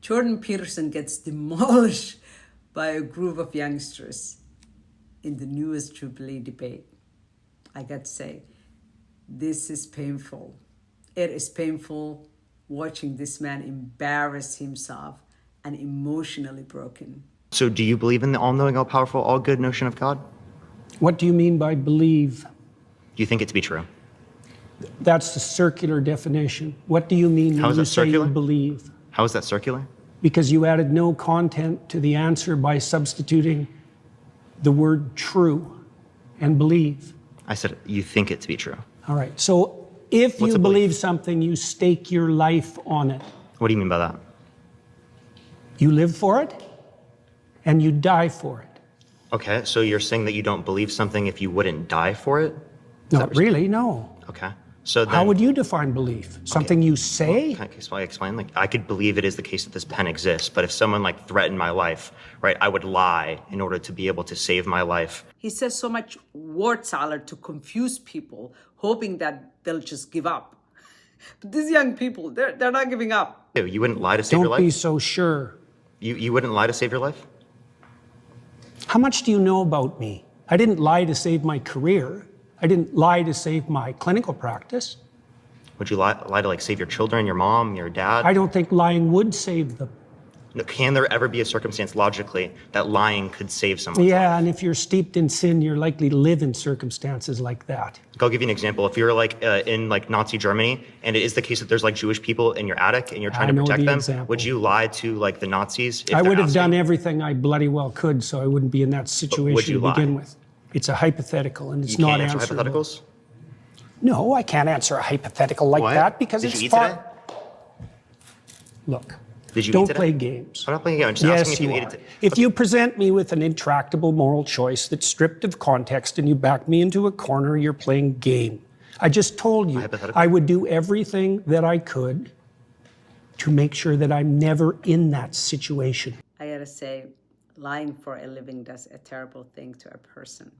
Jordan Peterson gets demolished by a group of youngsters in the newest Jubilee debate. I got to say, this is painful. It is painful watching this man embarrass himself and emotionally broken. So do you believe in the all-knowing, all-powerful, all-good notion of God? What do you mean by believe? Do you think it to be true? That's the circular definition. What do you mean when you say you believe? How is that circular? Because you added no content to the answer by substituting the word true and believe. I said you think it to be true. All right. So if you believe something, you stake your life on it. What do you mean by that? You live for it and you die for it. Okay, so you're saying that you don't believe something if you wouldn't die for it? Not really, no. Okay. So then, how would you define belief? Something you say? Well, can I explain? Like, I could believe it is the case that this pen exists, but if someone like threatened my life, right, I would lie in order to be able to save my life. He says so much word salad to confuse people, hoping that they'll just give up. But these young people, they're not giving up. You wouldn't lie to save your life? Don't be so sure. You wouldn't lie to save your life? How much do you know about me? I didn't lie to save my career. I didn't lie to save my clinical practice. Would you lie to like save your children, your mom, your dad? I don't think lying would save them. No, can there ever be a circumstance logically that lying could save someone? Yeah, and if you're steeped in sin, you're likely to live in circumstances like that. I'll give you an example. If you're like in like Nazi Germany, and it is the case that there's like Jewish people in your attic and you're trying to protect them, would you lie to like the Nazis? I would have done everything I bloody well could, so I wouldn't be in that situation to begin with. It's a hypothetical, and it's not answerable. You can't answer hypotheticals? No, I can't answer a hypothetical like that because it's far. Look. Did you Don't play games. I'm not playing games. I'm just asking if you ate it today. If you present me with an intractable moral choice that's stripped of context and you back me into a corner, you're playing game. I just told you I would do everything that I could to make sure that I'm never in that situation. I gotta say, lying for a living does a terrible thing to a person.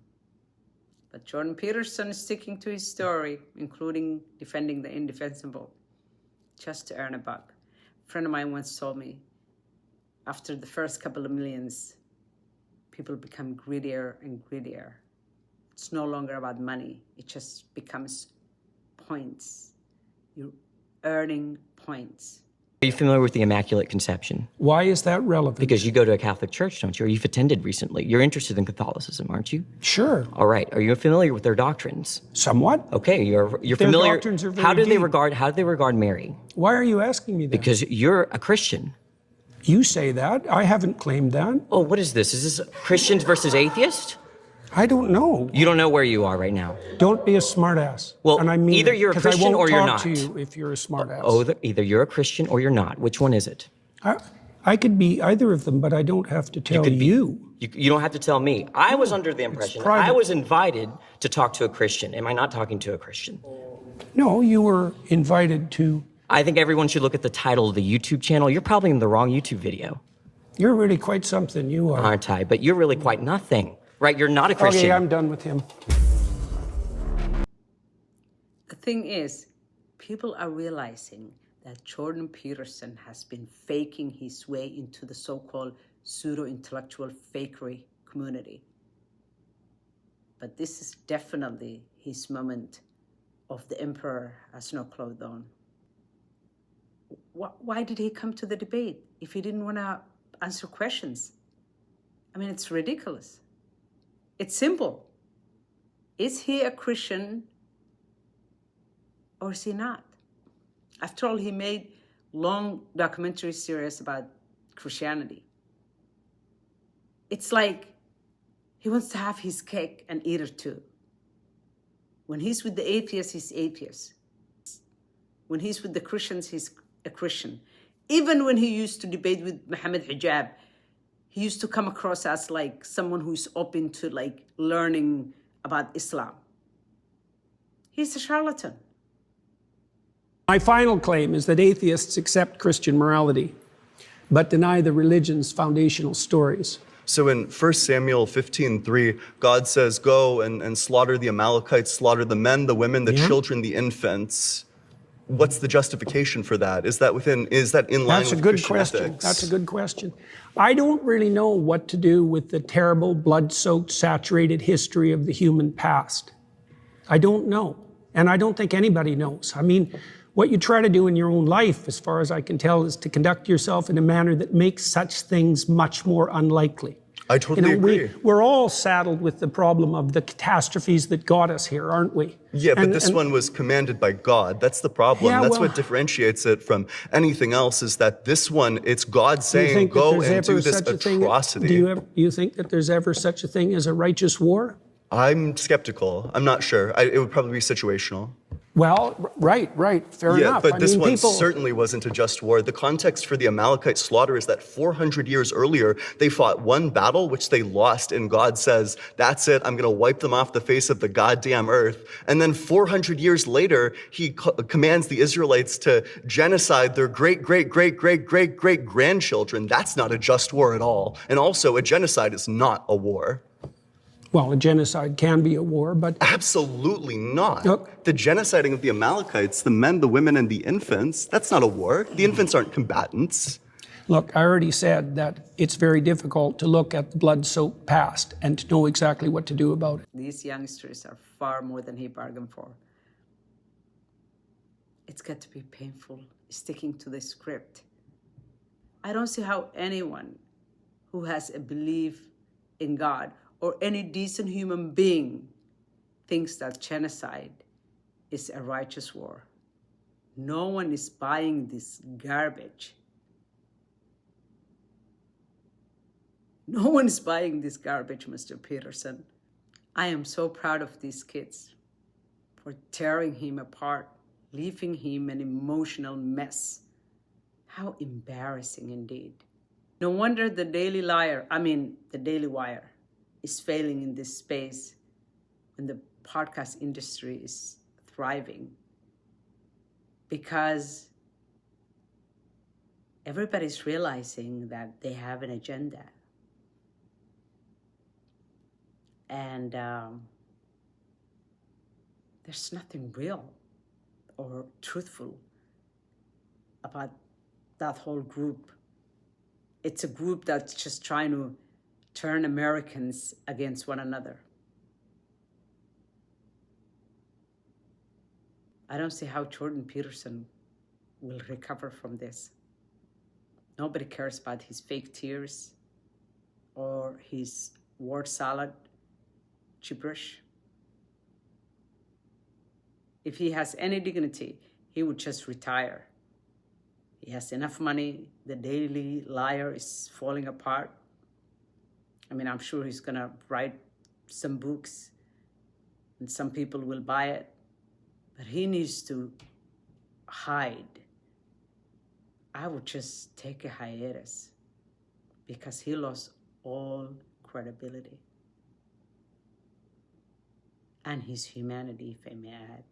But Jordan Peterson is sticking to his story, including defending the indefensible, just to earn a buck. A friend of mine once told me, after the first couple of millions, people become greedier and greedier. It's no longer about money. It just becomes points. You're earning points. Are you familiar with the Immaculate Conception? Why is that relevant? Because you go to a Catholic church, don't you? Or you've attended recently. You're interested in Catholicism, aren't you? Sure. All right. Are you familiar with their doctrines? Somewhat. Okay, you're their familiar. Doctrines are very how do they deep. regard Mary? Why are you asking me that? Because you're a Christian. You say that. I haven't claimed that. Oh, what is this? Is this Christians versus atheists? I don't know. You don't know where you are right now. Don't be a smartass. Well, and I mean either you're a Christian or you're not. I won't talk to you if you're a smartass. Oh, either you're a Christian or you're not. Which one is it? I could be either of them, but I don't have to tell you. You don't have to tell me. I was under the impression I was invited to talk to a Christian. Am I not talking to a Christian? No, you were invited to. I think everyone should look at the title of the YouTube channel. You're probably in the wrong YouTube video. You're really quite something, you are. Aren't I? But you're really quite nothing. Right, you're not a Christian. Okay, I'm done with him. The thing is, people are realizing that Jordan Peterson has been faking his way into the so-called pseudo-intellectual fakery community. But this is definitely his moment of the emperor has no clothes on. Why did he come to the debate if he didn't want to answer questions? I mean, it's ridiculous. It's simple. Is he a Christian or is he not? After all, he made long documentary series about Christianity. It's like he wants to have his cake and eat it too. When he's with the atheists, he's atheist. When he's with the Christians, he's a Christian. Even when he used to debate with Muhammad Hijab, he used to come across as like someone who's open to like learning about Islam. He's a charlatan. My final claim is that atheists accept Christian morality, but deny the religion's foundational stories. So in 1 Samuel 15:3, God says, go and slaughter the Amalekites, slaughter the men, the women, the children, the infants. What's the justification for that? Is that in line with Christian ethics? That's a good question. I don't really know what to do with the terrible, blood-soaked, saturated history of the human past. I don't know. And I don't think anybody knows. I mean, what you try to do in your own life, as far as I can tell, is to conduct yourself in a manner that makes such things much more unlikely. I totally agree. We're all saddled with the problem of the catastrophes that got us here, aren't we? Yeah, but this one was commanded by God. That's the problem. Yeah, That's what differentiates it from anything else, is that this one, it's God saying, go and do this atrocity. Do you think that there's ever such a thing as a righteous war? I'm skeptical. I'm not sure. It would probably be situational. Well, right, fair enough. Yeah, but this one certainly wasn't a just war. The context for the Amalekite slaughter is that 400 years earlier, they fought one battle, which they lost, and God says, that's it, I'm going to wipe them off the face of the goddamn earth. And then 400 years later, he commands the Israelites to genocide their great-great-great-great-great-great-grandchildren. That's not a just war at all. And also, a genocide is not a war. Well, a genocide can be a war, but... Absolutely not. Look, the genociding of the Amalekites, the men, the women, and the infants, that's not a war. The infants aren't combatants. Look, I already said that it's very difficult to look at the blood-soaked past and to know exactly what to do about it. These youngsters are far more than he bargained for. It's got to be painful sticking to the script. I don't see how anyone who has a belief in God or any decent human being thinks that genocide is a righteous war. No one is buying this garbage. No one is buying this garbage, Mr. Peterson. I am so proud of these kids for tearing him apart, leaving him an emotional mess. How embarrassing indeed. No wonder the Daily Wire is failing in this space when the podcast industry is thriving, because everybody's realizing that they have an agenda. And there's nothing real or truthful about that whole group. It's a group that's just trying to turn Americans against one another. I don't see how Jordan Peterson will recover from this. Nobody cares about his fake tears or his word salad gibberish. If he has any dignity, he would just retire. He has enough money. The Daily Liar is falling apart. I mean, I'm sure he's going to write some books and some people will buy it. But he needs to hide. I would just take a hiatus because he lost all credibility and his humanity, if I may add.